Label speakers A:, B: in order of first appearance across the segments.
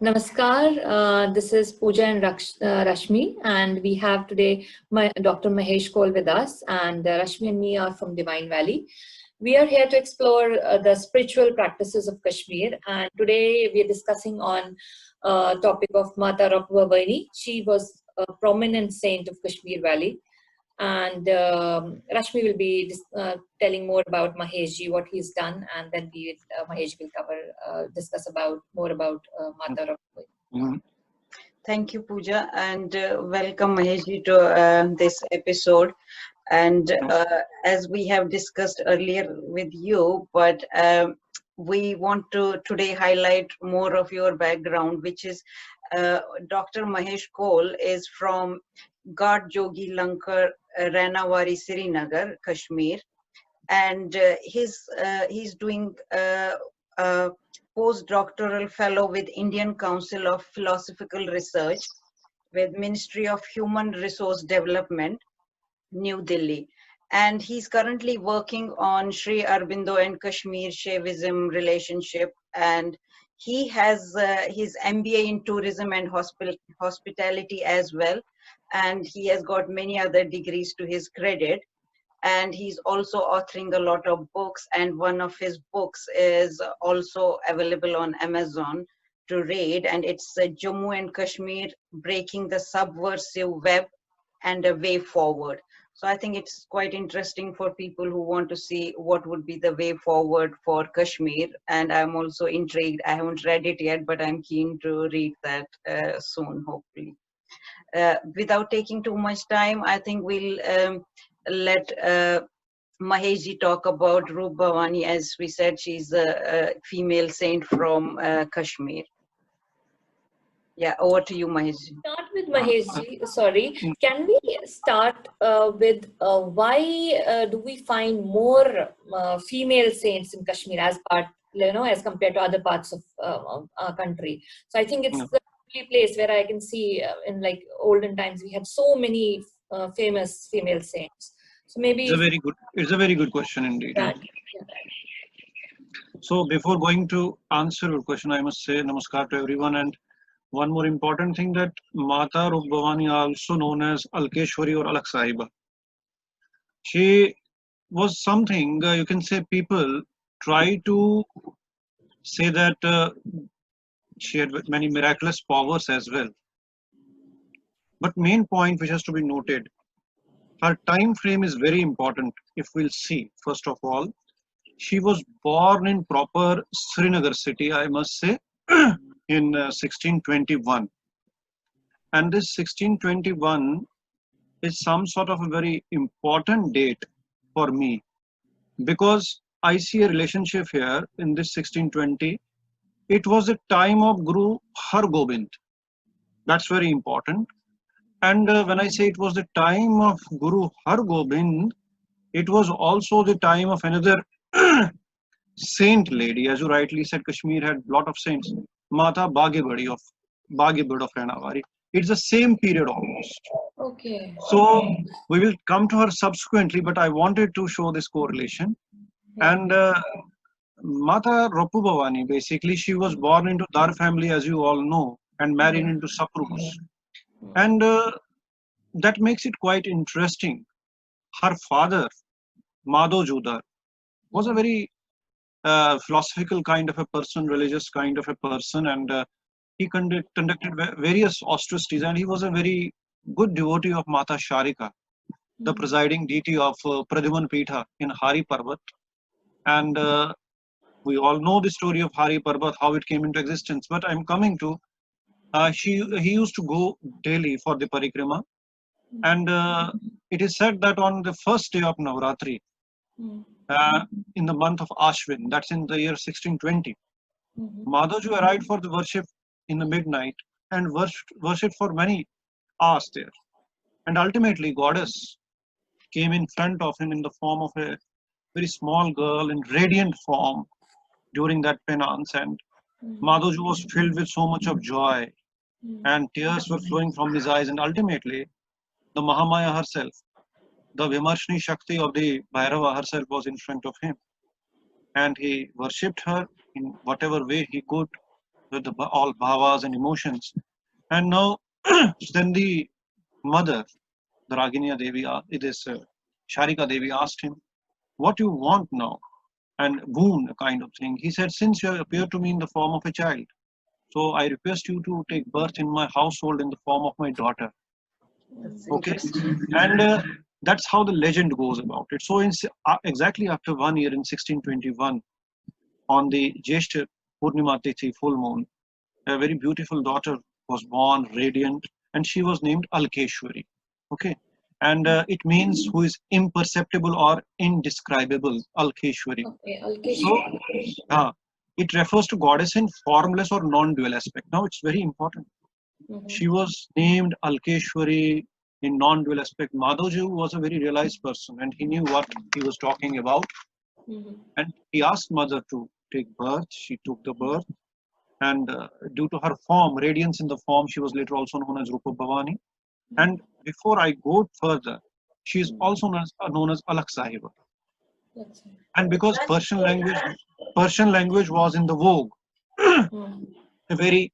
A: Namaskar, this is Pooja and Rashmi, and we have today Dr. Mahesh Kaul with us, and Rashmi and me are from Divine Valley. We are here to explore the spiritual practices of Kashmir, and today we are discussing on topic of Mata Rapubavani. She was a prominent saint of Kashmir Valley, and Rashmi will be telling more about Maheshji, what he's done, and then Mahesh will discuss more about Mata Rakubavani.
B: Mhm.
C: Thank you, Pooja, and welcome Maheshji to this episode. And as we have discussed earlier with you, but we want to today highlight more of your background, which is Dr. Mahesh Kaul is from Ghat Jogi Lankar Ranawari, Srinagar, Kashmir, and he's doing a postdoctoral fellow with Indian Council of Philosophical Research with Ministry of Human Resource Development, New Delhi. And he's currently working on Sri Aurobindo and Kashmir Shaivism relationship. And he has his MBA in tourism and hospitality as well. And he has got many other degrees to his credit. And he's also authoring a lot of books. And one of his books is also available on Amazon to read. And it's Jammu and Kashmir, Breaking the Subversive Web and a Way Forward. So I think it's quite interesting for people who want to see what would be the way forward for Kashmir. And I'm also intrigued. I haven't read it yet, but I'm keen to read that soon, hopefully. Without taking too much time, I think we'll let Maheshji talk about Rup Bhavani. As we said, she's a female saint from Kashmir. Yeah, over to you, Maheshji.
A: Start with Maheshji. Sorry, can we start with why do we find more female saints in Kashmir as as compared to other parts of our country? So I think it's the only place where I can see in like olden times we had so many famous female saints. So maybe
B: it's a very good question indeed.
A: that,
B: So before going to answer your question, I must say namaskar to everyone. And one more important thing, that Mata Rup Bhavani, also known as Alkeshwari or Alak Sahiba, she was something, you can say people try to say that she had many miraculous powers as well. But main point which has to be noted, her time frame is very important. If we'll see, first of all, she was born in proper Srinagar city, I must say, in 1621. And this 1621 is some sort of a very important date for me, because I see a relationship here in this 1620. It was the time of Guru Har Gobind. That's very important. And when I say it was the time of Guru Har Gobind, it was also the time of another saint lady. As you rightly said, Kashmir had a lot of saints. Mata Baghebadi of Ranawari. It's the same period almost.
A: okay.
B: So we will come to her subsequently, but I wanted to show this correlation. And Mata Rapu Bhavani, basically, she was born into Dar family, as you all know, and married into Saprus. And that makes it quite interesting. Her father, Madho Judar, was a very philosophical kind of a person, religious kind of a person, and he conducted various austerities, and he was a very good devotee of Mata Sharika, the presiding deity of Pradyuman Pitha in Hari Parvat. And we all know the story of Hari Parvat, how it came into existence. But I'm coming to, he used to go daily for the parikrama. And it is said that on the first day of Navratri, in the month of Ashwin, that's in the year 1620, Madhavji arrived for the worship in the midnight and worshipped for many hours there. And ultimately, goddess came in front of him in the form of a very small girl in radiant form during that penance. And Madhavji was filled with so much of joy, and tears were flowing from his eyes. And ultimately, the Mahamaya herself, the Vimarshini Shakti of the Bhairava herself, was in front of him. And he worshipped her in whatever way he could. with all bhavas and emotions. And now, then the mother, the Raginiya Devi, Sharika Devi asked him, "What you want now?" And boon kind of thing. He said, "Since you appear to me in the form of a child, so I request you to take birth in my household in the form of my daughter."
C: That's
B: Okay,
C: interesting.
B: and that's how the legend goes about it. So, exactly after 1 year in 1621, on the Jeshta Purnima Tithi, full moon, a very beautiful daughter was born, radiant, and she was named Alkeshwari. Okay, and it means who is imperceptible or indescribable, Alkeshwari.
A: Okay,
B: So,
A: Alkeshwari.
B: it refers to goddess in formless or non-dual aspect. Now, it's very important. She was named Alkeshwari in non-dual aspect. Madhavji was a very realized person, and he knew what he was talking about. And he asked mother to take birth. She took the birth, and due to her form, radiance in the form, she was later also known as Rupa Bhavani. And before I go further, she is also known as Alak Sahiba. And because Persian language was in the vogue, a very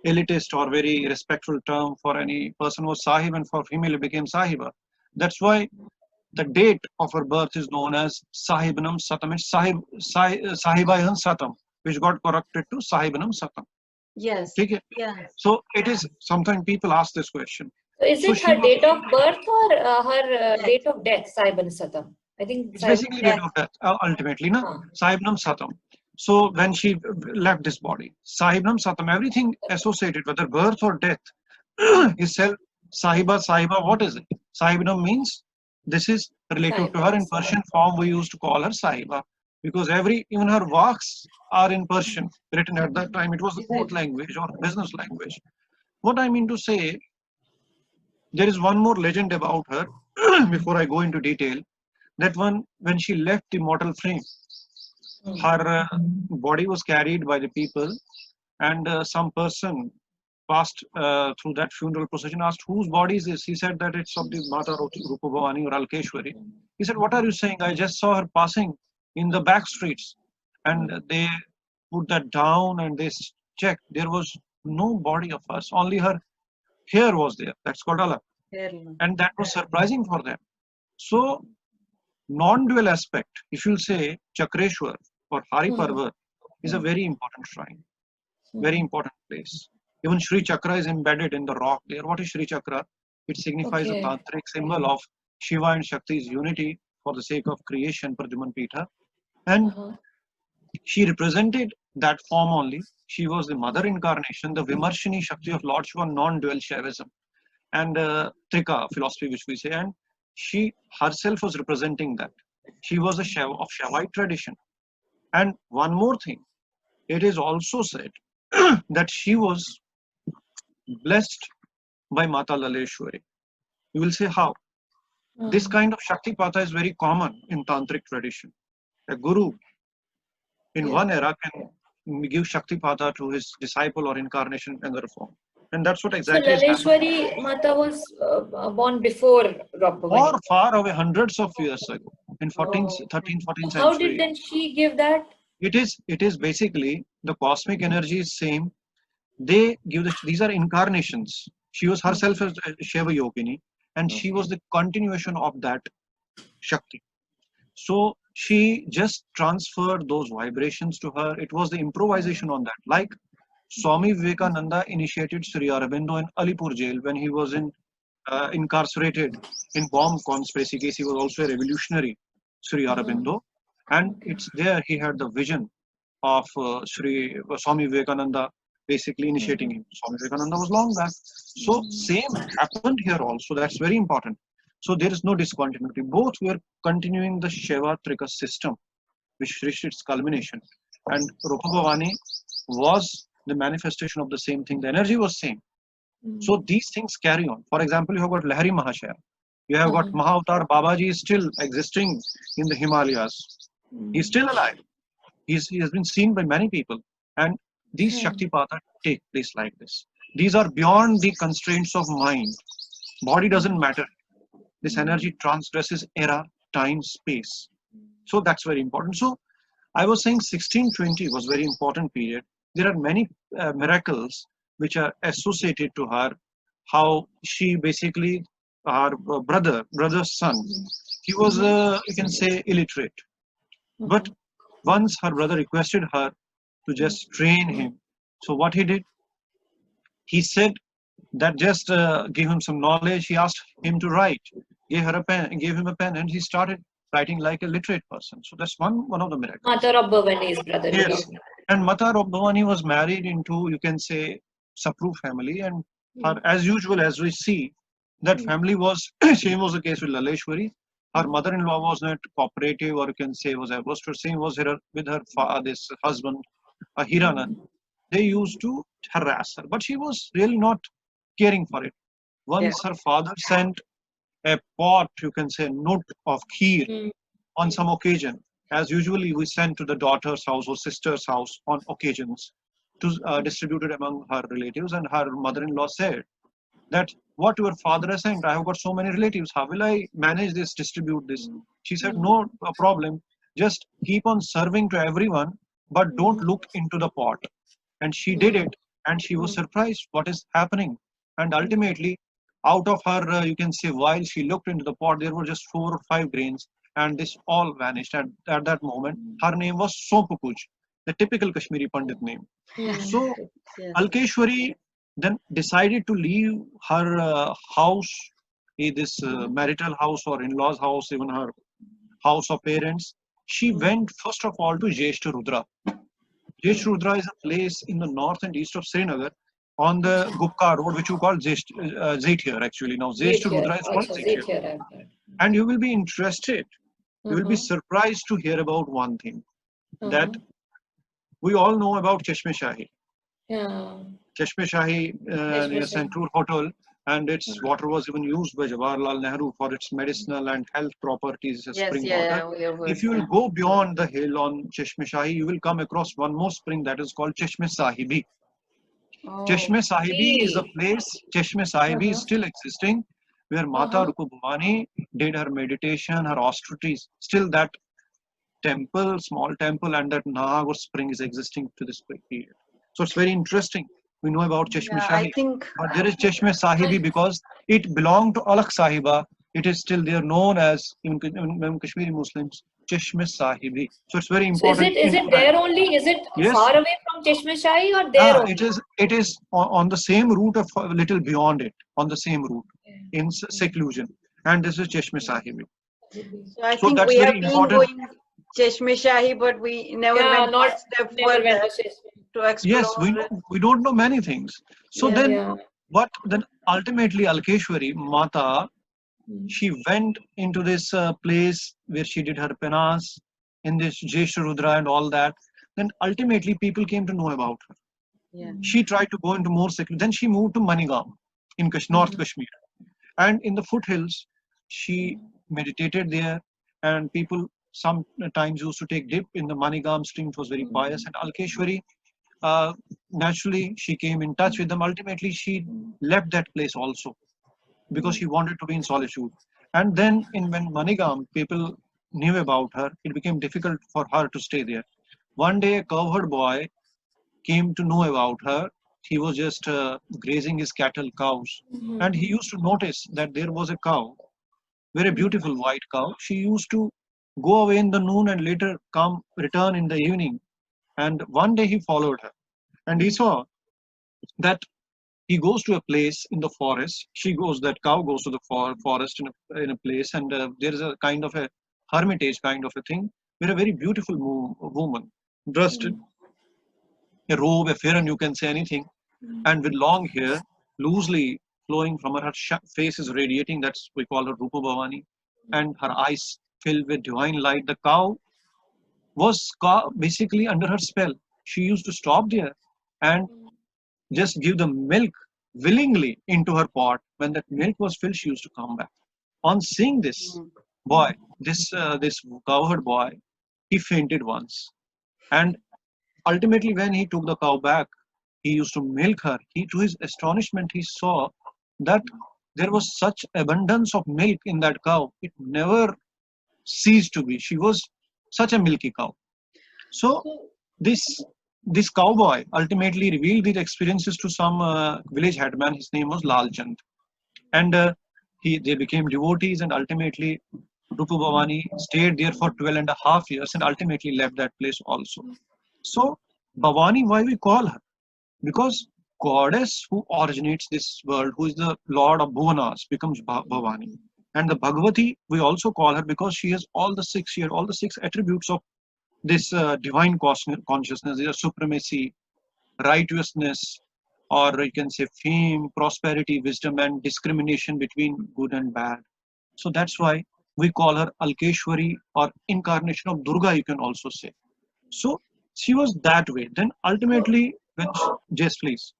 B: elitist or very respectful term for any person was Sahib, and for female it became Sahiba. That's why the date of her birth is known as Sahibanam Satam. It's Sahibayan Satam, which got corrected to Sahibanam Satam.
C: Yes.
B: Okay?
C: Yeah.
B: So it is, sometimes people ask this question.
A: So is
B: So
A: it
B: she
A: her
B: was,
A: date of birth or her
C: Death.
A: date of death, Saiban Satam? I think
B: it's basically date of death, ultimately, na? Sahibanam Satam. So when she left this body, Sahibanam Satam, everything associated, whether birth or death, is self Sahiba. What is it? Sahibanam means this is related to her. In Persian form, we used to call her Sahiba, because even her works are in Persian, written at that time. It was the court language or business language. What I mean to say, there is one more legend about her before I go into detail. That one, when she left the mortal frame, her body was carried by the people, and some person passed through that funeral procession, asked, "Whose body is this?" He said that it's of the Mata Rupa Bhavani or Alkeshwari. He said, "What are you saying? I just saw her passing in the back streets." And they put that down and they checked. There was no body of hers, only her hair was there. That's called Alak. And that was surprising for them. So, non-dual aspect, if you say Chakreshwar or Hari Parvat, is a very important shrine, very important place. Even Sri Chakra is embedded in the rock there. What is Sri Chakra? It signifies a tantric symbol of Shiva and Shakti's unity for the sake of creation, Pradyuman Pitha. And she represented that form only. She was the mother incarnation, the Vimarshini Shakti of Lord Shiva, non-dual Shaivism, and Trika philosophy, which we say. And she herself was representing that. She was a Shaiva of Shaivite tradition. And one more thing, it is also said that she was blessed by Mata Laleshwari. You will say how? This kind of Shaktipata is very common in Tantric tradition. A guru in one era can give Shaktipata to his disciple or incarnation in another form. And that's what exactly is happening.
A: So Laleshwari Mata was born before Rupa
B: Far away, hundreds of years ago, in 13th century.
A: How did then she give that?
B: It is basically the cosmic energy is same. They give these are incarnations. She was herself a Shiva Yogini, and she was the continuation of that Shakti. So she just transferred those vibrations to her. It was the improvisation on that. Like Swami Vivekananda initiated Sri Aurobindo in Alipur jail when he was incarcerated in bomb conspiracy case. He was also a revolutionary, Sri Aurobindo. And it's there he had the vision of Swami Vivekananda basically initiating him. Swami Vivekananda was long back. So same happened here also. That's very important. So there is no discontinuity. Both were continuing the Shiva Trika system, which reached its culmination. And Rupa Bhavani was the manifestation of the same thing. The energy was same. So these things carry on. For example, you have got Lahari Mahashaya. You have got Mahavatar Babaji is still existing in the Himalayas. He's still alive. He has been seen by many people. And these Shaktipata take place like this. These are beyond the constraints of mind. Body doesn't matter. This energy transgresses era, time, space. So that's very important. So I was saying 1620 was very important period. there are many miracles which are associated to her. How she basically, her brother's son, he was, you can say, illiterate. But once her brother requested her to just train him. So what he did, he said that just give him some knowledge. He asked him to write, gave him a pen, and he started writing like a literate person. So that's one of the miracles.
A: Mother of Bhavani's brother.
B: Yes, and Mata of Bhavani was married into, you can say, Sapru family, and her, as usual, as we see, that family was same was the case with Laleshwari. Her mother-in-law was not cooperative, or you can say was averse to. Same was her with her this husband, Hiranand. They used to harass her, but she was really not caring for it. Once her father sent a pot, you can say, note of kheer on some occasion, as usually we send to the daughter's house or sister's house on occasions to distribute it among her relatives. And her mother-in-law said that, what your father has sent, I have got so many relatives, how will I manage this, distribute this? She said, no problem, just keep on serving to everyone, but don't look into the pot. And she did it, and she was surprised what is happening. And ultimately, out of her, you can say, while she looked into the pot, there were just 4 or 5 grains, and this all vanished. And at that moment, her name was Sopukuj, the typical Kashmiri Pandit name. So Alkeshwari then decided to leave her house, this marital house or in-laws house, even her house of parents. She went first of all to Jeshta Rudra. Jeshta Rudra is a place in the north and east of Srinagar on the Gupka road, which you call Zaithier actually. Now Jeshta Rudra is called Zaithier. And you will be interested, you will be surprised to hear about one thing, that we all know about Chashme Shahi. Chashme Shahi near Centur Hotel, and its water was even used by Jawaharlal Nehru for its medicinal and health properties as spring water. If you will go beyond the hill on Chashme Shahi, you will come across one more spring that is called Chashme Sahibi. Chashme Sahibi is a place, Chashme Sahibi is still existing, where Mata Rupa Bhavani did her meditation, her austerities. Still that temple, small temple, and that Nahagur spring is existing to this period. So it's very interesting. We know about Chashme Shahi, but there is Chashme Sahibi because it belonged to Alakh Sahiba. It is still there, known as in Kashmiri Muslims, Chashme Sahibi. So it's very important.
A: So is it there only? Is it far away from Chashme Shahi or there only?
B: It is on the same route of a little beyond it, on the same route in seclusion. And this is Chashme Sahibi.
C: So I think we have been going Chashme Shahi, but we never went one step further to explore.
B: Yes, we don't know many things. So then ultimately Alkeshwari, Mata, she went into this place where she did her penas in this Jeshta Rudra and all that. Then ultimately people came to know about her. She tried to go into more seclusion. Then she moved to Manigam in North Kashmir. And in the foothills, she meditated there, and people sometimes used to take dip in the Manigam stream. It was very pious. And Alkeshwari, naturally, she came in touch with them. Ultimately, she left that place also because she wanted to be in solitude. And then when Manigam, people knew about her, it became difficult for her to stay there. One day, a cowherd boy came to know about her. He was just grazing his cattle, cows. And he used to notice that there was a cow, very beautiful white cow. She used to go away in the noon and later return in the evening. And one day he followed her, and he saw that he goes to a place in the forest. That cow goes to the forest in a place, and there is a kind of a hermitage kind of a thing, where a very beautiful woman, dressed in a robe, a fair, and you can say anything, and with long hair, loosely flowing from her face is radiating. That's, we call her Rupa Bhavani, and her eyes filled with divine light. The cow was basically under her spell. She used to stop there and just give the milk willingly into her pot. When that milk was filled, she used to come back. On seeing this boy, this cowherd boy, he fainted once. And ultimately, when he took the cow back, he used to milk her. To his astonishment, he saw that there was such abundance of milk in that cow. It never ceased to be. She was such a milky cow. So this this cowboy ultimately revealed these experiences to some village headman. His name was Lal Chand. And they became devotees, and ultimately Rupa Bhavani stayed there for 12.5 years and ultimately left that place also. So Bhavani, why we call her? Because goddess who originates this world, who is the lord of Bhuvanas, becomes Bhavani. And the Bhagavati, we also call her because she has all the six attributes of this divine consciousness, their supremacy, righteousness, or you can say fame, prosperity, wisdom, and discrimination between good and bad. So that's why we call her Alkeshwari, or incarnation of Durga, you can also say. So she was that way. Then ultimately, when yes, please.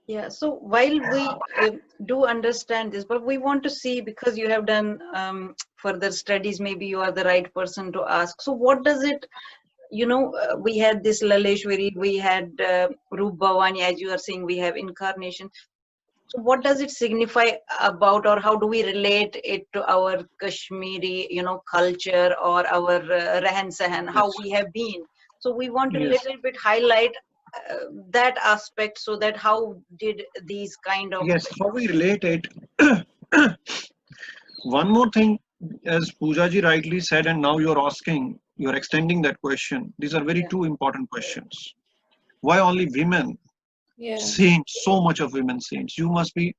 C: Yeah, so while we do understand this, but we want to see, because you have done further studies, maybe you are the right person to ask. So what does it, we had this Laleshwari, we had Rup Bhavani, as you are saying, we have incarnation. So what does it signify about, or how do we relate it to our Kashmiri, culture, or our Rehan Sahan, how
B: Yes.
C: we have been? So we want to
B: Yes.
C: little bit highlight that aspect, so that how did these kind of
B: Yes, how we relate it. One more thing, as Poojaji rightly said, and now you're asking, you're extending that question. These are very
C: Yeah.
B: two important questions. Why only women?
A: Yeah.
B: Saints, so much of women saints. You must be,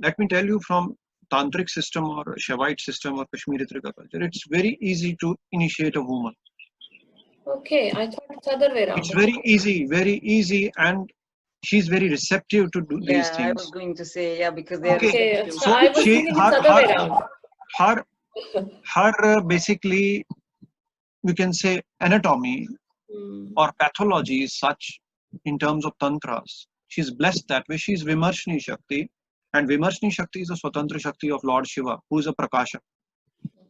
B: let me tell you, from Tantric system or Shaivite system or Kashmiri Trika culture, it's very easy to initiate a woman.
A: Okay, I thought it's other way around.
B: It's very easy, and she's very receptive to do these
C: Yeah, I
B: things.
C: was going to say, yeah, because they are
B: Okay,
A: Okay,
C: receptive.
A: so I was thinking it's other way around.
B: her basically, you can say, anatomy or pathology is such in terms of tantras. She's blessed that way. She's Vimarshni Shakti, and Vimarshni Shakti is a Swatantra Shakti of Lord Shiva, who is a Prakasha.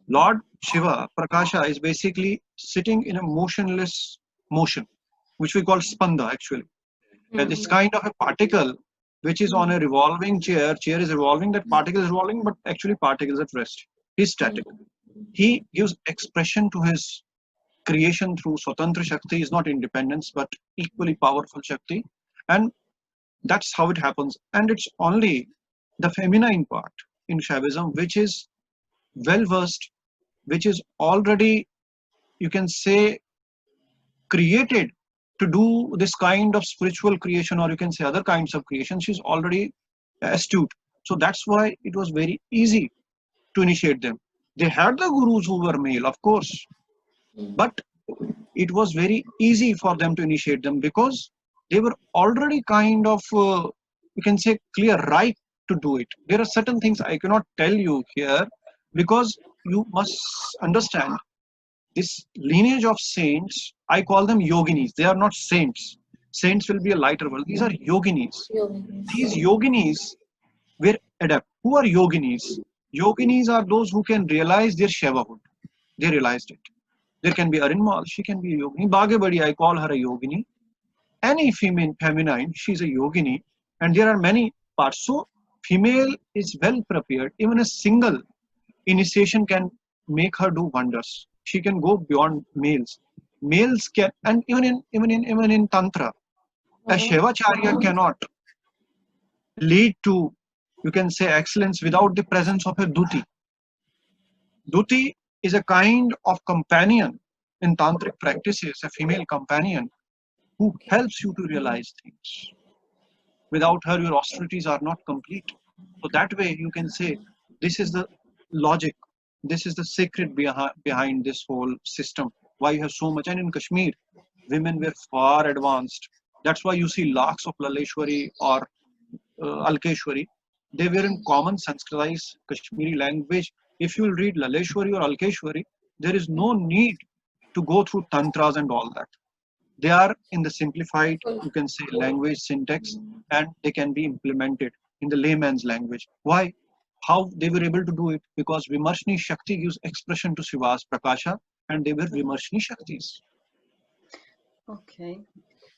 B: Lord Shiva, Prakasha, is basically sitting in a motionless motion, which we call spanda actually. And it's kind of a particle which is on a revolving chair. Chair is revolving, that particle is revolving, but actually particle is at rest. He's static. He gives expression to his creation through Swatantra Shakti. Is not independence, but equally powerful Shakti. And that's how it happens. And it's only the feminine part in Shaivism which is well versed, which is already, you can say, created to do this kind of spiritual creation, or you can say other kinds of creation. She's already astute. So that's why it was very easy to initiate them. They had the gurus who were male, of course, but it was very easy for them to initiate them because they were already kind of, you can say, clear right to do it. There are certain things I cannot tell you here because you must understand this lineage of saints. I call them yoginis. They are not saints. Saints will be a lighter world. These are yoginis. These yoginis were adept. Who are yoginis? Yoginis are those who can realize their Shivahood. They realized it. There can be Arinmal, she can be a yogini. Bhagyabadi, I call her a yogini. Any feminine, she's a yogini. And there are many parts. So female is well prepared. Even a single initiation can make her do wonders. She can go beyond males. Males can, and even in Tantra, a Shivacharya cannot lead to, you can say, excellence without the presence of a Duti. Duti is a kind of companion in tantric practices, a female companion who helps you to realize things. Without her, your austerities are not complete. So that way you can say, this is the logic, this is the secret behind this whole system. Why you have so much, and in Kashmir, women were far advanced. That's why you see lakhs of Laleshwari or Alkeshwari. They were in common Sanskritized Kashmiri language. If you will read Laleshwari or Alkeshwari, there is no need to go through tantras and all that. They are in the simplified, you can say, language syntax, and they can be implemented in the layman's language. Why? How they were able to do it? Because Vimarshni Shakti gives expression to Shiva's Prakasha, and they were Vimarshni Shaktis.
C: Okay.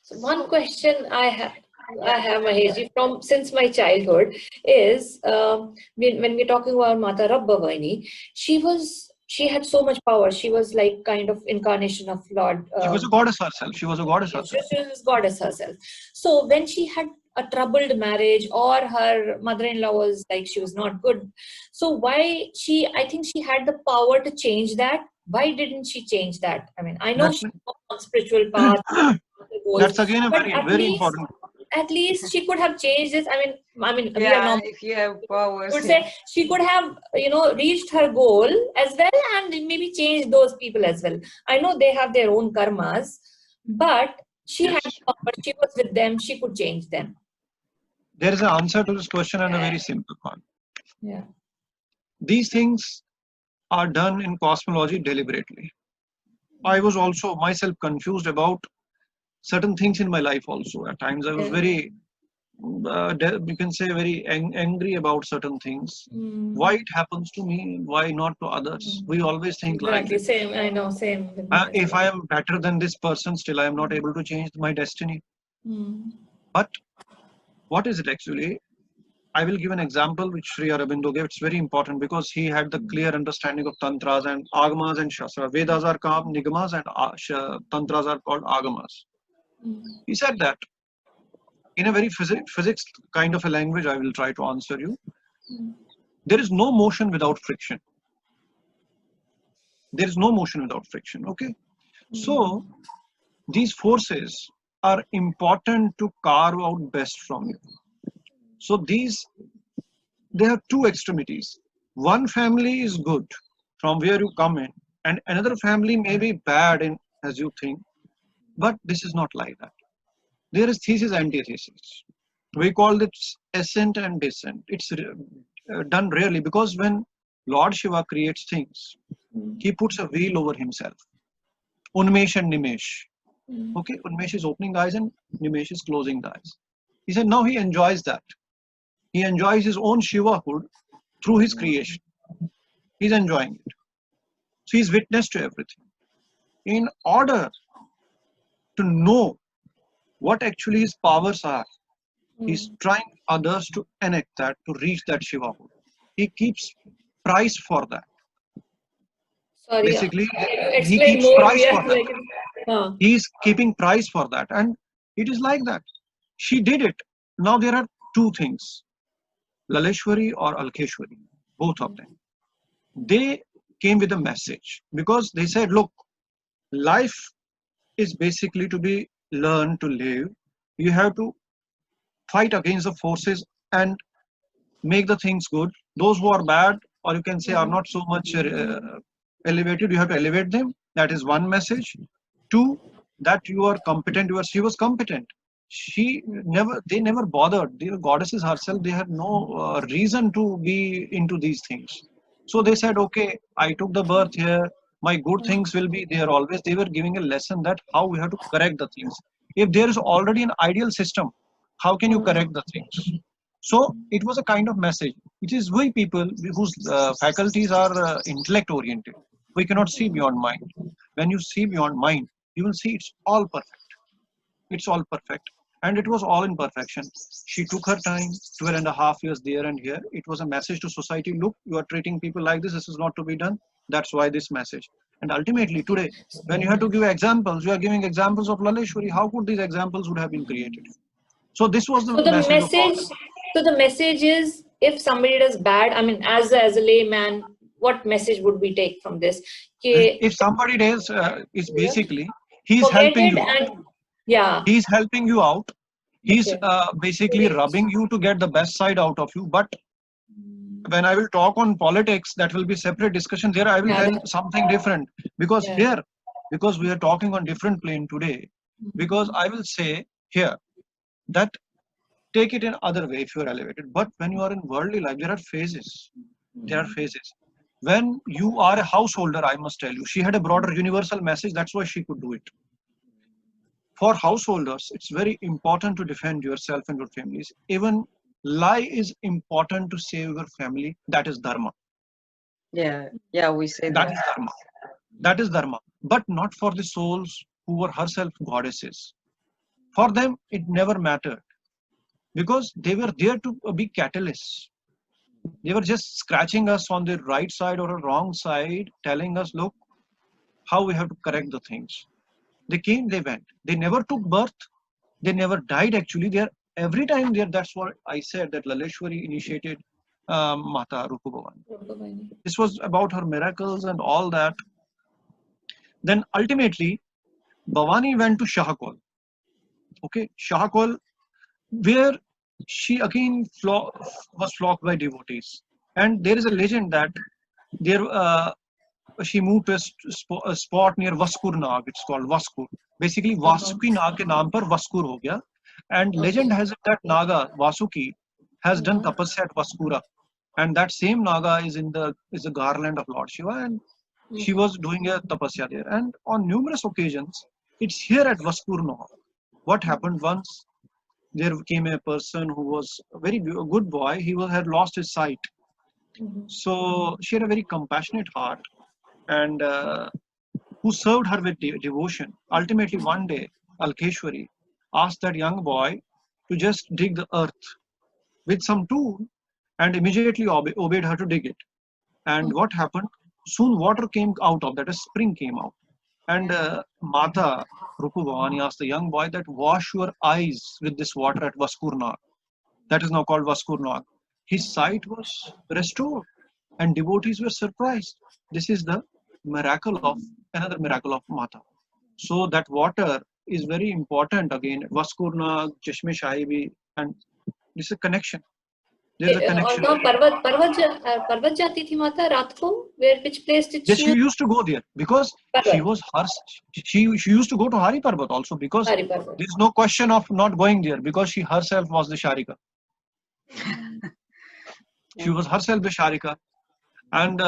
A: So one question I have, Maheshji, from since my childhood is when we're talking about Mata Rup Bhavani, she was she had so much power. She was like kind of incarnation of Lord.
B: She was a goddess herself. She was a goddess herself.
A: She was goddess herself. So when she had a troubled marriage, or her mother-in-law was like, she was not good. So why I think she had the power to change that. Why didn't she change that? I mean, I know
B: That's,
A: she's on spiritual path,
B: that's again a
A: but
B: very important.
A: at least she could have changed this. I mean, we are
C: Yeah,
A: not.
C: if you have powers.
A: Would say she could have, reached her goal as well, and maybe changed those people as well. I know they have their own karmas, but she
B: Yes.
A: had power. She was with them. She could change them.
B: There is an answer to this question, and a very simple one.
A: Yeah.
B: These things are done in cosmology deliberately. I was also myself confused about certain things in my life also. At times I was very, you can say, very angry about certain things. Why it happens to me, why not to others? We always think like
A: Exactly.
B: that.
A: Same. I know. Same. with me as
B: If
A: well.
B: I am better than this person, still I am not able to change my destiny. But what is it actually? I will give an example which Sri Aurobindo gave. It's very important because he had the clear understanding of tantras and agamas and shastra. Vedas are called nigamas and tantras are called agamas. He said that in a very physics kind of a language. I will try to answer you. There is no motion without friction. There is no motion without friction. Okay. So these forces are important to carve out best from you. So they have two extremities. One family is good from where you come in, and another family may be bad in as you think, but this is not like that. There is thesis, antithesis. We call it ascent and descent. It's done rarely because when Lord Shiva creates things, he puts a veil over himself. Unmesh and Nimesh. Okay, Unmesh is opening the eyes and Nimesh is closing the eyes. He said now he enjoys that. He enjoys his own Shivahood through his creation. He's enjoying it. So he's witness to everything. In order to know what actually his powers are, he's trying others to enact that, to reach that Shivahood. He keeps price for that.
A: Sorry.
B: Basically,
A: Can you
B: he
A: explain
B: keeps
A: more?
B: price
A: We
B: for
A: are
B: that.
A: like,
B: He's keeping price for that. And it is like that. She did it. Now there are two things. Laleshwari or Alkeshwari, both of them. They came with a message because they said, look, life is basically to be learned to live. You have to fight against the forces and make the things good. Those who are bad, or you can say are not so much elevated, you have to elevate them. That is one message. Two, that you are competent. She was competent. They never bothered. The goddesses herself, they had no reason to be into these things. So they said, okay, I took the birth here. My good things will be there always. They were giving a lesson that how we have to correct the things. If there is already an ideal system, how can you correct the things? So it was a kind of message. It is we people whose faculties are intellect oriented. We cannot see beyond mind. When you see beyond mind, you will see it's all perfect. It's all perfect. And it was all in perfection. She took her time, 12.5 years there and here. It was a message to society. Look, you are treating people like this. This is not to be done. That's why this message. And ultimately today, when you have to give examples, you are giving examples of Laleshwari. How could these examples would have been created? So this was the message of all.
A: So the message is, if somebody does bad, I mean, as a layman, what message would we take from this?
B: If somebody does, is basically he's
A: Forget
B: helping
A: it
B: you out.
A: and yeah.
B: He's helping you out. He's
A: Okay.
B: basically rubbing you to get the best side out of you. But when I will talk on politics, that will be separate discussion. There I will tell something different because here, because we are talking on different plane today. Because I will say here that take it in other way if you are elevated. But when you are in worldly life, there are phases. There are phases. When you are a householder, I must tell you, she had a broader universal message. That's why she could do it. For householders, it's very important to defend yourself and your families. Even lie is important to save your family. That is dharma.
C: Yeah, we say that.
B: That is dharma. That is dharma. But not for the souls who were herself goddesses. For them, it never mattered because they were there to be catalysts. They were just scratching us on the right side or a wrong side, telling us, look, how we have to correct the things. They came, they went. They never took birth. They never died actually. They're every time there. That's what I said, that Laleshwari initiated Mata Rupabhavani.
A: Rupavani.
B: This was about her miracles and all that. Then ultimately, Bhavani went to Shahakol. Okay, Shahakol, where she again was flocked by devotees. And there is a legend that there she moved to a spot near Vaskur Nag. It's called Vaskur. Basically, Vasuki Nag ke naam par Vaskur ho gaya. And legend has it that Naga, Vasuki, has done tapasya at Vaskura. And that same Naga is is the garland of Lord Shiva. And she was doing a tapasya there. And on numerous occasions, it's here at Vaskur Nag. What happened once? There came a person who was a very good boy. He had lost his sight. So she had a very compassionate heart, and who served her with devotion. Ultimately, one day, Alkeshwari asked that young boy to just dig the earth with some tool, and immediately obeyed her to dig it. And what happened? Soon water came out of that, a spring came out. And Mata Rupavani asked the young boy that wash your eyes with this water at Vaskur Nag. That is now called Vaskur Nag. His sight was restored, and devotees were surprised. This is the another miracle of Mata. So that water is very important again. Vaskur Nag, Chashme Shahibi, and this is a connection. There's a connection.
A: और पर्वत जाती थी माता रात को. Which place did
B: yes,
A: she?
B: she used to go there because she was she used to go to Hari Parvat also, because there's no question of not going there, because she herself was the Sharika. She was herself the Sharika. And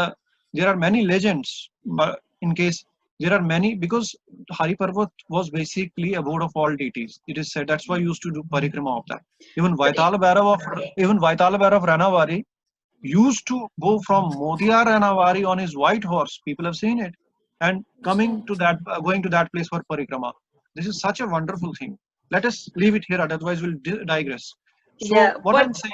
B: there are many legends, but in case there are many, because Hari Parvat was basically abode of all deities. It is said that's why you used to do parikrama of that. Even Vaitala Bhairav of Ranavari used to go from Modiya Ranavari on his white horse. People have seen it, and going to that place for parikrama. This is such a wonderful thing. Let us leave it here, otherwise we'll digress. So
C: Yeah,
B: what I'm saying.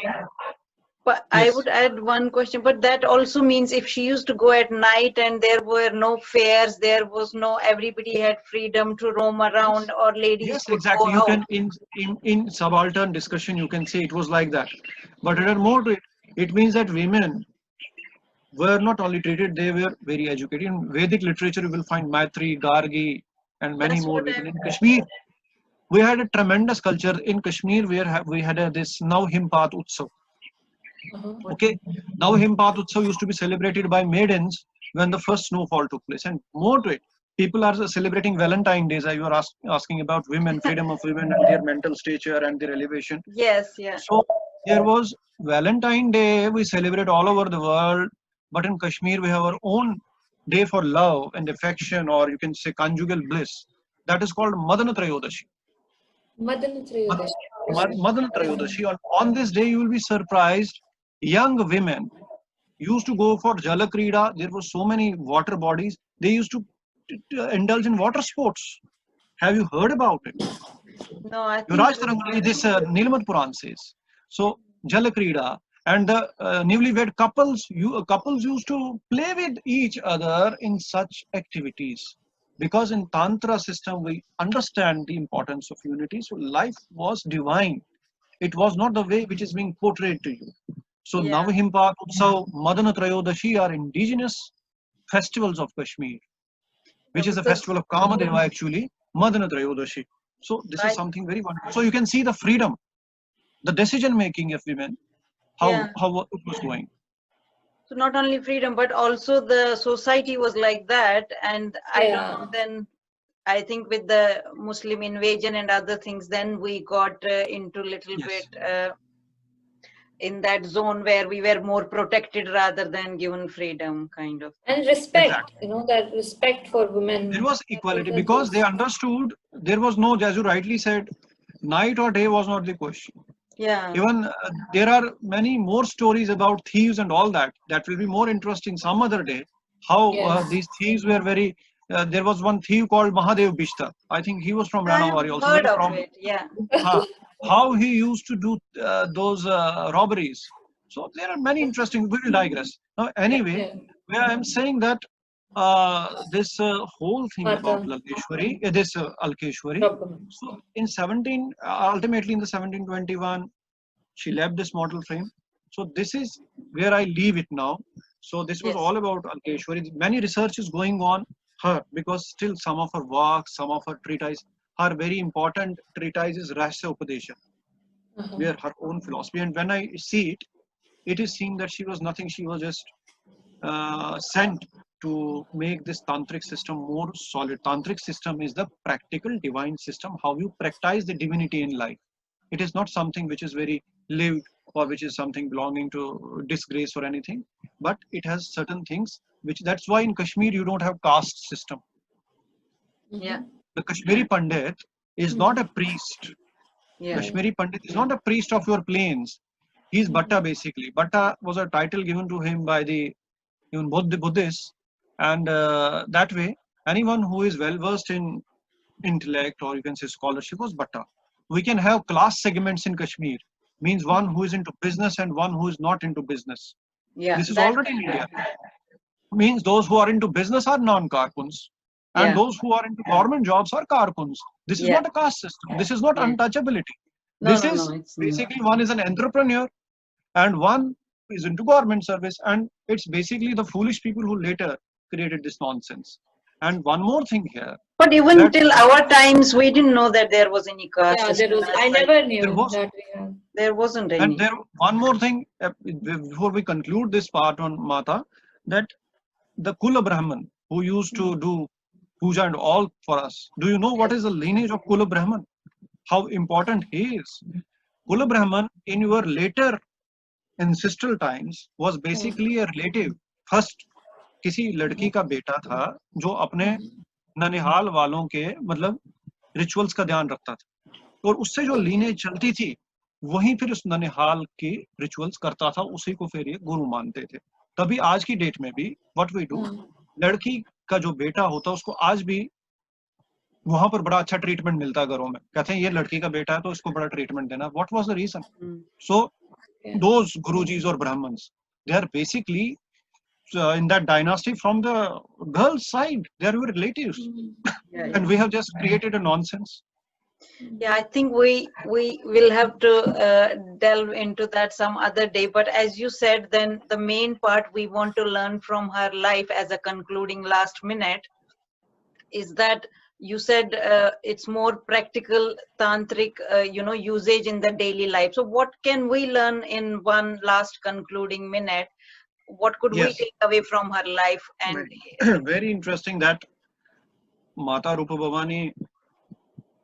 C: But
B: yes.
C: I would add one question, but that also means if she used to go at night and there were no fairs, there was no, everybody had freedom to roam around, or ladies
B: yes,
C: could
B: exactly.
C: go
B: You
C: out.
B: can in subaltern discussion you can say it was like that, but there are more to it. It means that women were not only treated, they were very educated. In Vedic literature, you will find Maitri, Gargi, and many
C: That's
B: more
C: what
B: women. In Kashmir, we had a tremendous culture. In Kashmir, where we had this Nav Himpat Utsav. Okay, Nav Himpat Utsav used to be celebrated by maidens when the first snowfall took place. And more to it, people are celebrating Valentine Days. You are asking about women, freedom of women, and their mental stature and their elevation.
C: Yes, yeah.
B: So there was Valentine Day, we celebrate all over the world, but in Kashmir we have our own day for love and affection, or you can say conjugal bliss. That is called Madana Trayodashi.
A: Madana Trayodashi.
B: Madana Trayodashi. On this day you will be surprised, young women used to go for Jalakrida. There were so many water bodies. They used to indulge in water sports. Have you heard about it?
C: No, I think
B: Yuvraj Taranguli, this Nilmad Puran says. So, Jalakrida, and the newlywed couples used to play with each other in such activities. Because in Tantra system, we understand the importance of unity. So, life was divine. It was not the way which is being portrayed to you. So,
C: Yeah.
B: Navahimpat, Utsav, Madana Trayodashi are indigenous festivals of Kashmir, which is a festival of Kamadeva actually, Madana Trayodashi. So this is something very wonderful. So you can see the freedom, the decision making of women, how it was going.
C: So not only freedom, but also the society was like that. And I don't know, then I think with the Muslim invasion and other things, then we got into little bit in that zone where we were more protected rather than given freedom, kind of.
A: And respect, that respect for women.
B: There was equality because they understood there was no, as you rightly said, night or day was not the question.
C: Yeah.
B: Even there are many more stories about thieves and all that. That will be more interesting some other day. How these thieves were very. There was one thief called Mahadev Bishta. I think he was from Ranavari also.
C: Heard of it, yeah.
B: How he used to do those robberies. So there are many interesting, we will digress. Now, anyway,
A: Yeah.
B: where I'm saying that this whole thing about
A: Mata
B: Lalkeshwari, this Alkeshwari,
A: Prabhupada.
B: so in 17, ultimately in the 1721, she left this mortal frame. So this is where I leave it now. So this was
C: Yes.
B: all about Alkeshwari. Many research is going on her because still some of her works, some of her treatises, her very important treatise is Rahasya Upadesha, where her own philosophy. And when I see it, it is seen that she was nothing. She was just sent to make this tantric system more solid. Tantric system is the practical divine system, how you practice the divinity in life. It is not something which is very lived or which is something belonging to disgrace or anything, but it has certain things which, that's why in Kashmir you don't have caste system.
C: Yeah.
B: The Kashmiri Pandit is not a priest.
C: Yeah.
B: Kashmiri Pandit is not a priest of your plains. He is Bhatta basically. Bhatta was a title given to him by the even Buddhists, and that way anyone who is well versed in intellect or you can say scholarship was Bhatta. We can have class segments in Kashmir, means one who is into business and one who is not into business.
C: Yeah.
B: This is
C: That,
B: already in India. Means those who are into business are non-Karkuns, and
C: yeah.
B: those who are into government jobs are Karkuns. This is
C: Yeah.
B: not a caste system. This is not
C: Yeah.
B: untouchability.
C: No,
B: This
C: no,
B: is
C: no. It's
B: basically one is an entrepreneur and one is into government service, and it's basically the foolish people who later created this nonsense. And one more thing here,
C: But even
B: that
C: till our times, we didn't know that there was any caste
A: Yeah,
C: system.
A: there was.
C: as
A: I
C: well.
A: never
B: there
A: knew
B: was,
A: that we have.
C: There wasn't
B: and
C: any.
B: there one more thing before we conclude this part on Mata, that the Kula Brahman who used to do puja and all for us. Do you know what is the lineage of Kula Brahman? How important he is? Kula Brahman in your later ancestral times was basically a relative. First, किसी लड़की का बेटा था जो अपने ननिहाल वालों के मतलब रिचुअल्स का ध्यान रखता था, और उससे जो लीनेज चलती थी वहीं फिर उस ननिहाल की रिचुअल्स करता था, उसी को फिर ये गुरु मानते थे. तभी आज की डेट में भी व्हाट वी डू, लड़की का जो बेटा होता है उसको आज भी वहां पर बड़ा अच्छा ट्रीटमेंट मिलता है घरों में. कहते हैं ये लड़की का बेटा है तो इसको बड़ा ट्रीटमेंट देना. What was the reason? So those Gurujis or Brahmins, they are basically in that dynasty from the girl's side. They are your relatives,
C: Yeah,
B: and we have just created a nonsense.
C: yeah, I think we will have to delve into that some other day. But as you said, then the main part we want to learn from her life as a concluding last minute is that you said it's more practical tantric, usage in the daily life. So what can we learn in one last concluding minute? What could we
B: Yes.
C: take away from her life? And
B: Very interesting that Mata Rupa Bhavani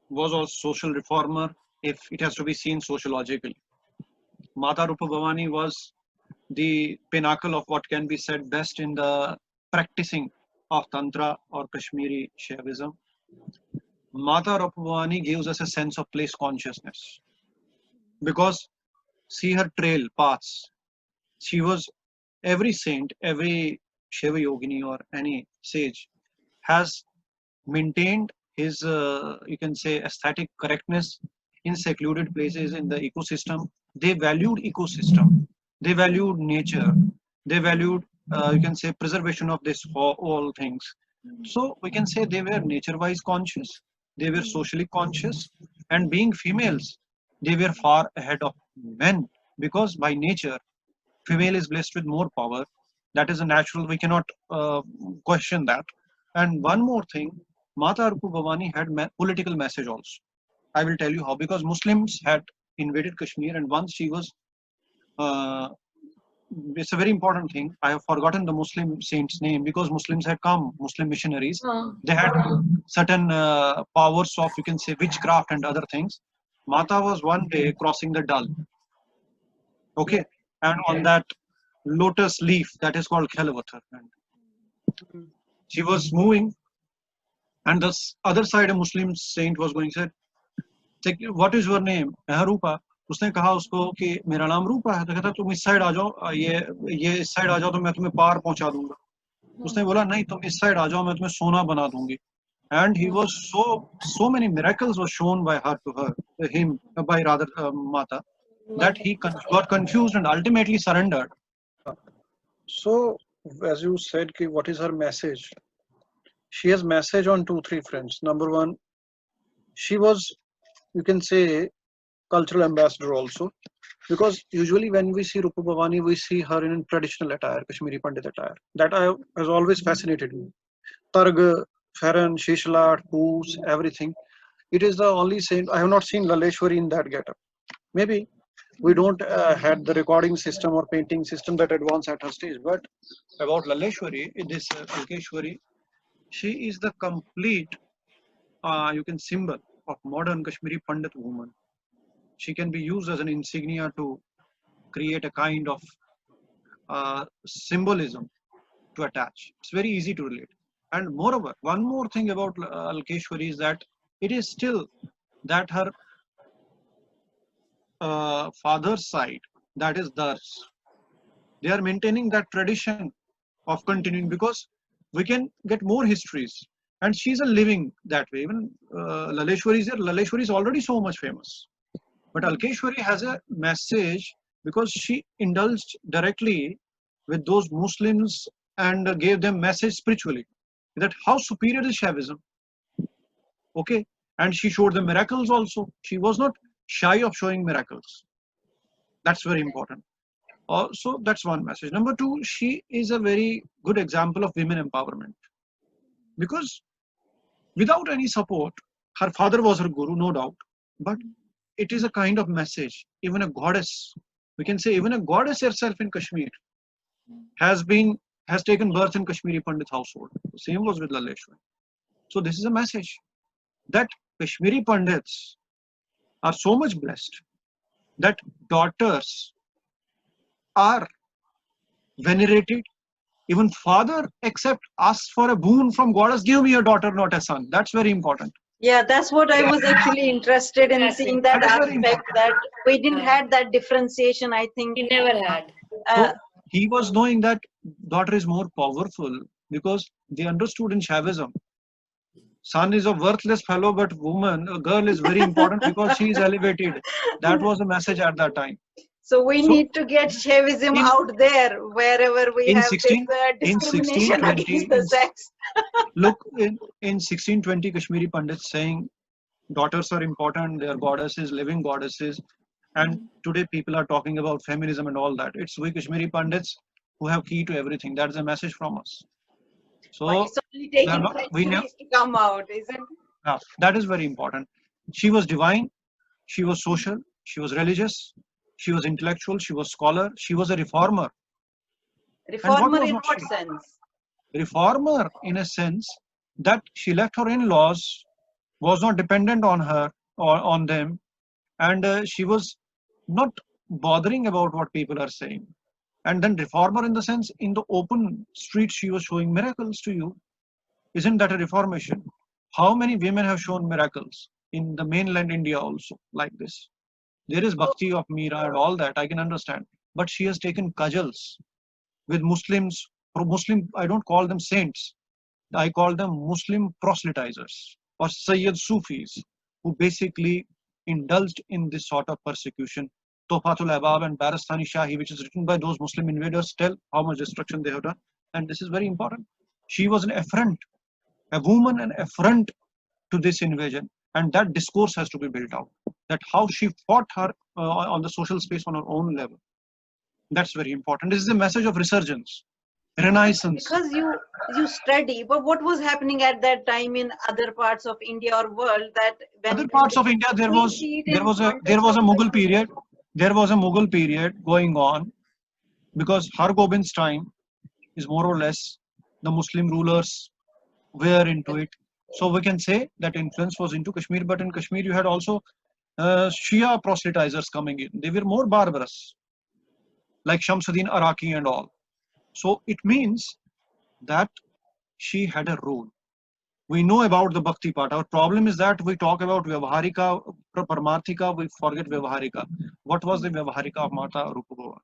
B: was a social reformer, if it has to be seen sociologically. Mata Rupa Bhavani was the pinnacle of what can be said best in the practicing of Tantra or Kashmiri Shaivism. Mata Rupa Bhavani gives us a sense of place consciousness, because see her trail paths. She was, every saint, every Shiva Yogini or any sage has maintained his, you can say, aesthetic correctness in secluded places in the ecosystem. They valued ecosystem. They valued nature. They valued, you can say, preservation of this all things. So we can say they were nature-wise conscious. They were socially conscious, and being females, they were far ahead of men, because by nature, female is blessed with more power. That is a natural. We cannot question that. And one more thing, Mata Rupa Bhavani had political message also. I will tell you how. Because Muslims had invaded Kashmir, and once she was, it's a very important thing. I have forgotten the Muslim saint's name, because Muslims had come, Muslim missionaries. They had certain powers of, you can say, witchcraft and other things. Mata was one day crossing the Dal. Okay. And on that lotus leaf that is called Khelavathar. And she was moving, and the other side, a Muslim saint was going, said, what is your name? Rupa. उसने कहा उसको कि मेरा नाम रूपा है. तो कहता तुम इस साइड आ जाओ, ये इस साइड आ जाओ तो मैं तुम्हें पार पहुंचा दूंगा. उसने बोला नहीं, तुम इस साइड आ जाओ, मैं तुम्हें सोना बना दूंगी. And he was so many miracles were shown by her to him, by rather Mata. that he got confused and ultimately surrendered.
D: So, as you said, what is her message? She has message on 2-3 fronts. Number one, she was, you can say, cultural ambassador also, because usually when we see Rupa Bhavani, we see her in traditional attire, Kashmiri Pandit attire. That has always fascinated me. Targ, Farhan, Shishlat, Poos, everything. It is the only saint. I have not seen Laleshwari in that getup. Maybe we don't had the recording system or painting system that advanced at her stage. But
B: About Laleshwari, this Alkeshwari, she is the complete, you can symbol of modern Kashmiri Pandit woman. She can be used as an insignia to create a kind of symbolism to attach. It's very easy to relate. And moreover, one more thing about Alkeshwari is that it is still that her father's side, that is Dars, they are maintaining that tradition of continuing, because we can get more histories. And she's a living that way. Even Laleshwari is there. Laleshwari is already so much famous. But Alkeshwari has a message because she indulged directly with those Muslims and gave them message spiritually that how superior is Shaivism. Okay. And she showed them miracles also. She was not shy of showing miracles. That's very important. So that's one message. Number two, she is a very good example of women empowerment. Because without any support, her father was her guru, no doubt. But it is a kind of message. Even a goddess, we can say even a goddess herself in Kashmir has taken birth in Kashmiri Pandit household. The same was with Laleshwari. So this is a message that Kashmiri Pandits are so much blessed that daughters are venerated. Even father asks for a boon from goddess, give me a daughter, not a son. That's very important.
C: Yeah, that's what I was actually interested in, seeing that aspect, that we didn't had that differentiation, I think.
A: He never had.
B: So he was knowing that daughter is more powerful because they understood in Shaivism. Son is a worthless fellow, but a girl is very important because she is elevated. That was the message at that time.
C: So we need to get Shaivism out there wherever we have this discrimination against the sex.
B: Look, in 1620, Kashmiri Pandits saying daughters are important, they are goddesses, living goddesses. And today people are talking about feminism and all that. It's we Kashmiri Pandits who have key to everything. That's a message from us. So
C: but it's only taking centuries to come out, isn't it?
B: That is very important. She was divine, she was social, she was religious, she was intellectual, she was scholar, she was a reformer.
C: Reformer in what sense?
B: Reformer in a sense that she left her in-laws, was not dependent on her or on them, and she was not bothering about what people are saying. And then reformer in the sense, in the open street, she was showing miracles to you. Isn't that a reformation? How many women have shown miracles in the mainland India also like this? There is bhakti of Meera and all that, I can understand. But she has taken cudgels with Muslims. Muslim, I don't call them saints. I call them Muslim proselytizers or Sayyid Sufis who basically indulged in this sort of persecution. Tofatul Abab and Barastani Shahi, which is written by those Muslim invaders, tell how much destruction they have done. And this is very important. She was an affront, a woman, an affront to this invasion. And that discourse has to be built out. That how she fought her on the social space on her own level. That's very important. This is a message of resurgence, renaissance.
C: Because you study, but what was happening at that time in other parts of India or world? That when
B: other parts of India there was a Mughal period. There was a Mughal period going on because Har Gobind's time is more or less the Muslim rulers were into it. So we can say that influence was into Kashmir, but in Kashmir you had also Shia proselytizers coming in. They were more barbarous, like Shamsuddin Araki and all. So it means that she had a role. We know about the bhakti part. Our problem is that we talk about Vyavaharika, Paramarthika, we forget Vyavaharika. What was the Vyavaharika of Mata Rupa Bhavani?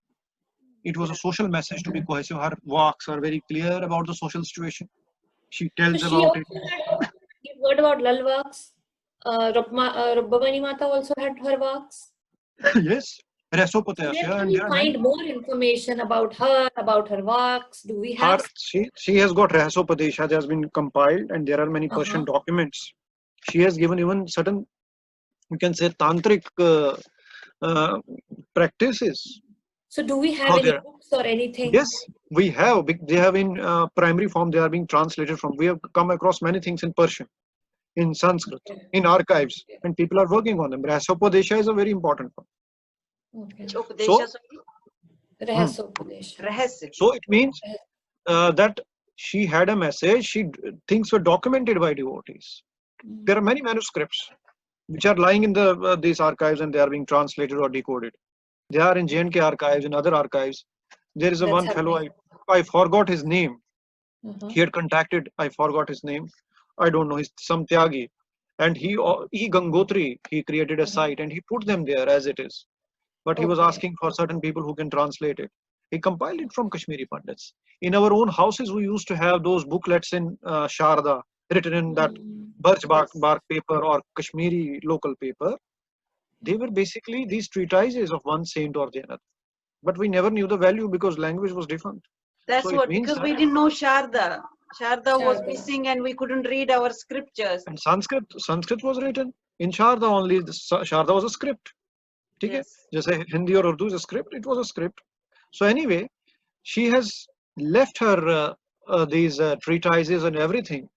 B: It was a social message to be cohesive. Her walks are very clear about the social situation. She tells about it.
A: You've heard about Lal walks? Rupa Bhavani Mata also had her walks.
B: Yes. Resopotasia,
A: Where can
B: and
A: we
B: there are many.
A: find more information about her works? Do we
B: Her,
A: have?
B: she has got Resopotasia that has been compiled, and there are many Persian documents. She has given even certain, you can say, tantric uh, practices.
A: So do we have
B: How
A: any
B: there?
A: books or anything?
B: Yes, we have. They have in primary form. They are being translated from. We have come across many things in Persian, in Sanskrit,
A: Okay.
B: in archives,
A: Okay.
B: and people are working on them. Rasopadesha is a very important one.
A: Okay.
C: Which
B: So,
C: Upadesha,
A: Rahasopadesha.
C: Rahasya.
B: so it means that she had a message. Things were documented by devotees. There are many manuscripts which are lying in these archives, and they are being translated or decoded. They are in J&K archives and other archives. There is a
A: That's
B: one fellow,
A: happening.
B: I forgot his name.
A: Uh-huh.
B: He had contacted, I forgot his name. I don't know, he's some Tyagi. And he Gangotri, he created a site and he put them there as it is. But he was
A: Okay.
B: asking for certain people who can translate it. He compiled it from Kashmiri Pandits. In our own houses, we used to have those booklets in Sharda, written in that birch bark paper or Kashmiri local paper. They were basically these treatises of one saint or the other. But we never knew the value because language was different.
C: That's
B: So it
C: what,
B: means
C: because
B: that,
C: we didn't know Sharda. Sharda was
A: Sharda.
C: missing and we couldn't read our scriptures.
B: and Sanskrit was written in Sharda only. Sharda was a script. ठीक है?
C: Yes.
B: जैसे Hindi or Urdu is a script, it was a script. So anyway, she has left her these treatises and everything,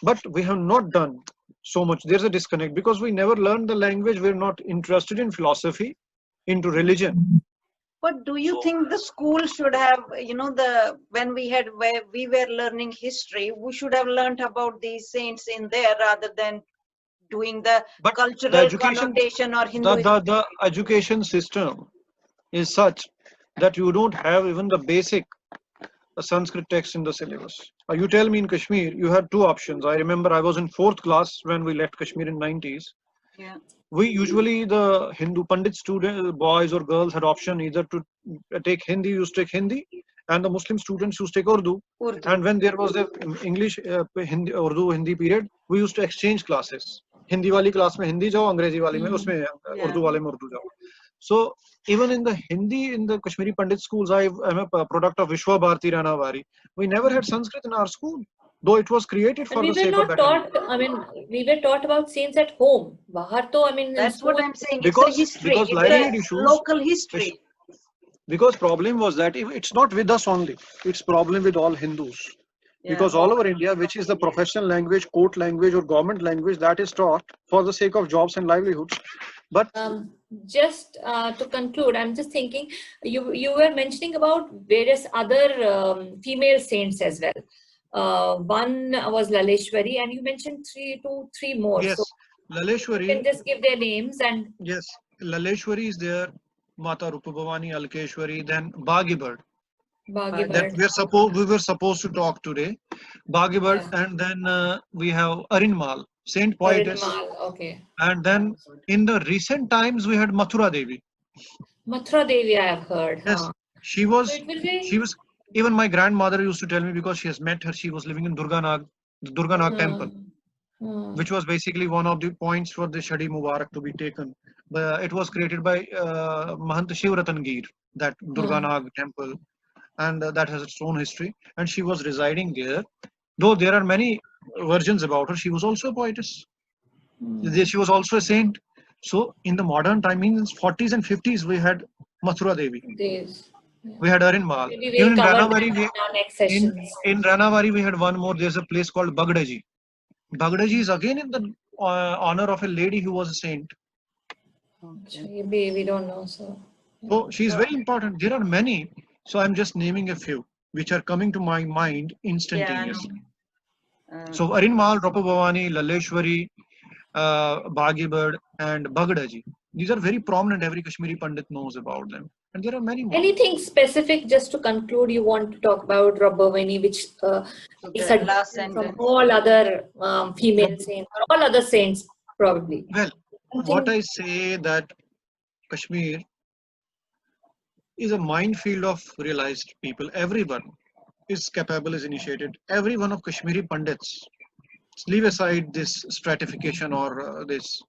B: but we have not done so much. There's a disconnect because we never learned the language. We're not interested in philosophy, into religion.
C: But do you
B: So-
C: think the school should have, when where we were learning history, we should have learned about these saints in there rather than doing the
B: But the
C: cultural
B: education,
C: connotation or Hindu.
B: the education system is such that you don't have even the basic Sanskrit text in the syllabus. You tell me in Kashmir, you had two options. I remember I was in 4th class when we left Kashmir in 90s.
C: Yeah.
B: We usually, the Hindu Pandit student, boys or girls had option either to take Hindi, used to take Hindi, and the Muslim students used to take Urdu.
C: Urdu.
B: And when there was the English, Hindi, Urdu, Hindi period, we used to exchange classes. Hindi wali class mein Hindi jao, Angrezi wali mein usme Urdu wale mein Urdu jao. So even in the Hindi, in the Kashmiri Pandit schools, I am a product of Vishwa Bharati Ranavari. We never had Sanskrit in our school, though it was created
A: And
B: for
A: we
B: the
A: were
B: sake of
A: not
B: better.
A: taught, I mean, we were taught about saints at home. Bahar to, I mean, in
C: That's what
A: school,
C: I'm saying.
B: Because-
C: it's a history.
B: because
C: It's
B: livelihood
C: a
B: issues-
C: local history.
B: Because problem was that it's not with us only, it's problem with all Hindus.
C: Yeah.
B: Because all over India, which is the professional language, court language or government language, that is taught for the sake of jobs and livelihoods. But
A: just to conclude, I'm just thinking, you were mentioning about various other female saints as well. One was Laleshwari, and you mentioned three more.
B: yes,
A: So you can
B: Laleshwari,
A: just give their names and
B: yes, Laleshwari is there, Mata Rupabhavani, Alkeshwari, then Bagibird. That
A: Bagibird.
B: we were supposed to talk today. Bagibird, and then we have Arinmal, Saint Poetess.
A: Arinmal, okay.
B: And then in the recent times, we had Mathura Devi.
A: Mathura Devi, I have heard.
B: Yes,
A: huh?
B: she was,
A: So it will be-
B: she was, even my grandmother used to tell me because she has met her, she was living in the Durga Nag temple, which was basically one of the points for the Shadi Mubarak to be taken. It was created by Mahant Shiv Ratan Gir, that Durga Nag temple, and that has its own history. And she was residing there. Though there are many versions about her, she was also a poetess. She was also a saint. So in the modern time, in 40s and 50s, we had Mathura Devi.
A: Days.
B: We had Arinmal.
A: Maybe
B: Even
A: we'll
B: in
A: cover
B: Ranavari,
A: that in our next sessions.
B: in Ranavari, we had one more. There's a place called Bagdaji. Bagdaji is again in the honor of a lady who was a saint.
A: Maybe we don't know.
B: So she is very important. There are many. So I'm just naming a few which are coming to my mind instantaneously. So Arinmal, Rupabhavani, Laleshwari, Bagibird, and Bagdaji. These are very prominent. Every Kashmiri Pandit knows about them. And there are many more.
A: Anything specific, just to conclude, you want to talk about Rupabhavani, which is a
C: last
A: different from
C: sentence.
A: all other female saints, or all other saints, probably.
B: Well, what I say that Kashmir is a minefield of realized people. Everyone is capable, is initiated. Every one of Kashmiri Pandits, leave aside this stratification or this.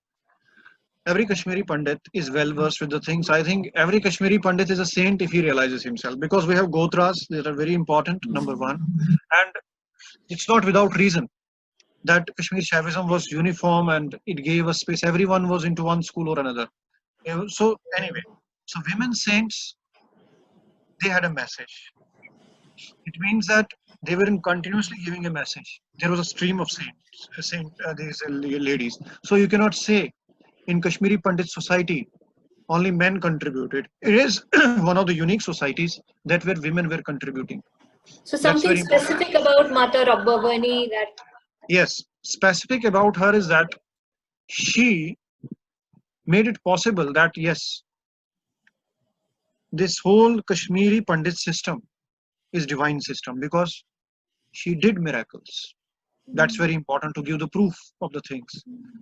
B: every Kashmiri Pandit is well versed with the things. I think every Kashmiri Pandit is a saint if he realizes himself, because we have Gotras that are very important, number one. And it's not without reason that Kashmir Shaivism was uniform and it gave us space. Everyone was into one school or another. So anyway, so women saints, they had a message. It means that they were continuously giving a message. There was a stream of these ladies. So you cannot say in Kashmiri Pandit society only men contributed. It is one of the unique societies that where women were contributing.
A: So
B: That's
A: something
B: very important.
A: specific about Mata Rabbavani that.
B: Yes, specific about her is that she made it possible that yes, this whole Kashmiri Pandit system is divine system because she did miracles. That's very important to give the proof of the things.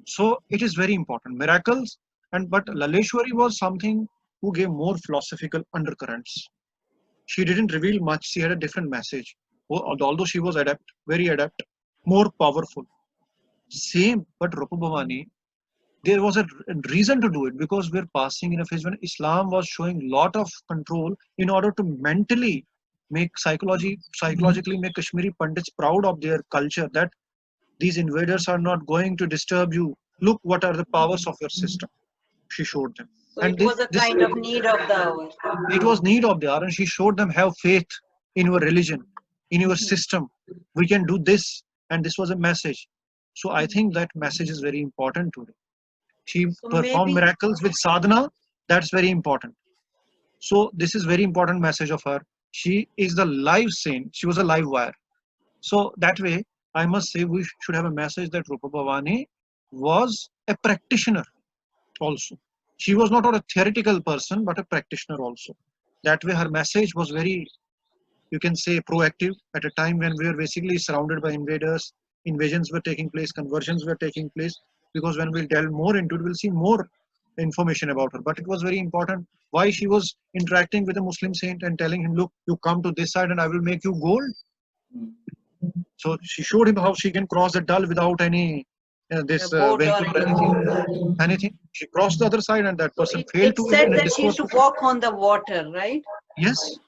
B: So it is very important. Miracles, but Laleshwari was something who gave more philosophical undercurrents. She didn't reveal much. She had a different message. Although she was very adept, more powerful. Same, but Rupa Bhavani, there was a reason to do it because we're passing in a phase when Islam was showing a lot of control in order to mentally make psychologically make Kashmiri Pandits proud of their culture, that these invaders are not going to disturb you. Look what are the powers of your system. She showed them.
C: So
B: And
C: it was a kind of need of the hour.
B: it was need of the hour, and she showed them, have faith in your religion, in your system. We can do this, and this was a message. So I think that message is very important today. She
C: So
B: performed
C: maybe
B: miracles with sadhana. That's very important. So this is very important message of her. She is the live saint. She was a live wire. So that way, I must say we should have a message that Rupa Bhavani was a practitioner also. She was not a theoretical person, but a practitioner also. That way, her message was very, you can say, proactive at a time when we were basically surrounded by invaders. Invasions were taking place, conversions were taking place. Because when we'll delve more into it, we'll see more information about her. But it was very important why she was interacting with a Muslim saint and telling him, look, you come to this side and I will make you gold. So she showed him how she can cross the Dal without any
C: boat
B: vehicle
C: or
B: or anything. She crossed the other side and that
C: so
B: person failed
C: it's
B: to
C: said
B: even
C: that she used
B: discourse.
C: to walk on the water, right?
B: Yes,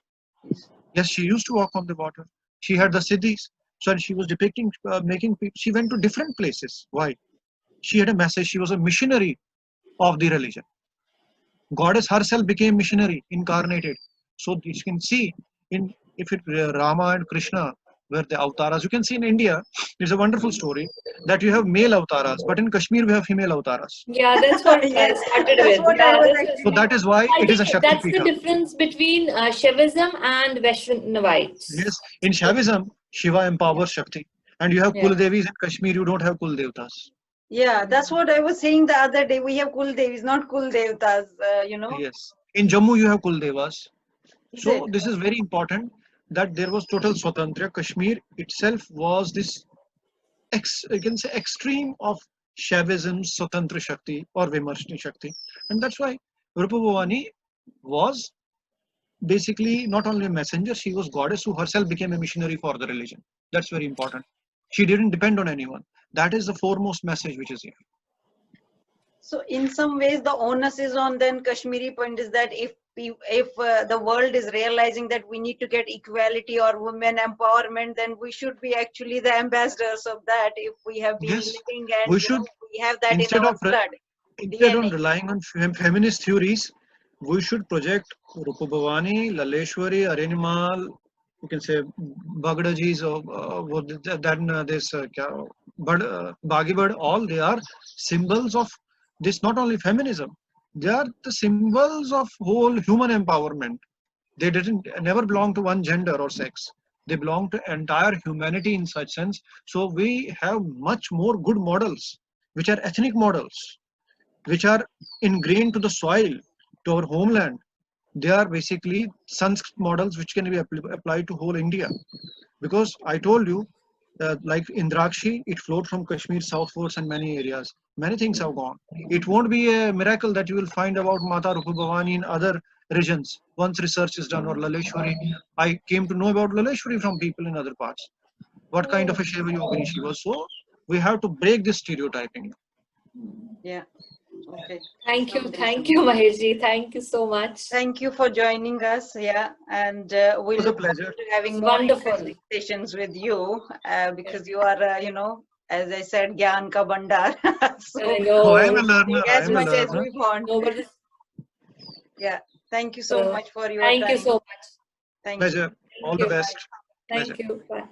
B: yes, she used to walk on the water. She had the siddhis. So she was depicting, making people. She went to different places. Why? She had a message. She was a missionary of the religion. Goddess herself became missionary, incarnated. So you can see in if it Rama and Krishna were the avatars. You can see in India, it's a wonderful story that you have male avatars, but in Kashmir we have female avatars.
A: Yeah, that's what I
C: Yes,
A: started
C: that's
A: with.
C: what I
A: Yeah,
C: was
A: that's
B: So
C: actually.
B: that is why
A: I
B: it is a
A: think
B: Shakti
A: that's the
B: Pita.
A: difference between Shaivism and Vaishnavites.
B: Yes, in Shaivism, Shiva empowers Shakti, and you have
A: Yeah.
B: Kul Devis in Kashmir. You don't have Kul Devtas.
C: Yeah, that's what I was saying the other day. We have Kul Devis, not Kul Devtas, you know.
B: Yes, in Jammu you have Kul Devas.
C: Is
B: So
C: it?
B: this is very important that there was total Swatantra. Kashmir itself was this you can say extreme of Shaivism, Swatantra Shakti or Vimarshani Shakti. And that's why Rupa Bhavani was basically not only a messenger, she was goddess who herself became a missionary for the religion. That's very important. She didn't depend on anyone. That is the foremost message which is here.
C: So in some ways, the onus is on then Kashmiri Pandits that if the world is realizing that we need to get equality or women empowerment, then we should be actually the ambassadors of that. If we have been
B: Yes,
C: living and
B: we should,
C: we have that in
B: instead
C: our
B: of
C: blood,
B: instead
C: DNA.
B: of relying on feminist theories, we should project Rupa Bhavani, Laleshwari, Arinimal, you can say Bagdajis or then this Bagi Bird, all they are symbols of this, not only feminism, they are the symbols of whole human empowerment. They didn't never belong to one gender or sex. They belong to entire humanity in such sense. So we have much more good models, which are ethnic models, which are ingrained to the soil, to our homeland. They are basically Sanskrit models which can be applied to whole India. Because I told you, like Indrakshi, it flowed from Kashmir southwards and many areas. Many things have gone. It won't be a miracle that you will find about Mata Rupa Bhavani in other regions once research is done, or Laleshwari. I came to know about Laleshwari from people in other parts. What kind of a Shiva Yogini she was. So we have to break this stereotyping.
C: Yeah. Okay.
A: Thank you,
C: Someday,
A: thank
C: someday.
A: you, Maheshji. Thank you so much.
C: Thank you for joining us. Yeah, and
B: It
C: we
B: was a
C: look
B: pleasure.
C: forward to having
A: It's
C: more
A: wonderful.
C: interesting sessions with you because you are, as I said, Gyan ka Bandar. So
A: I
B: Oh, I am a
A: know.
B: learner. I
C: as
B: am a
C: much as
B: learner.
C: we want.
A: No, but
C: Yeah. Thank you so much for your
A: thank you
C: time.
A: so much.
C: Thank you.
B: Pleasure. All
A: Thank
B: the
A: you.
B: best. Pleasure.
A: Thank you. Bye.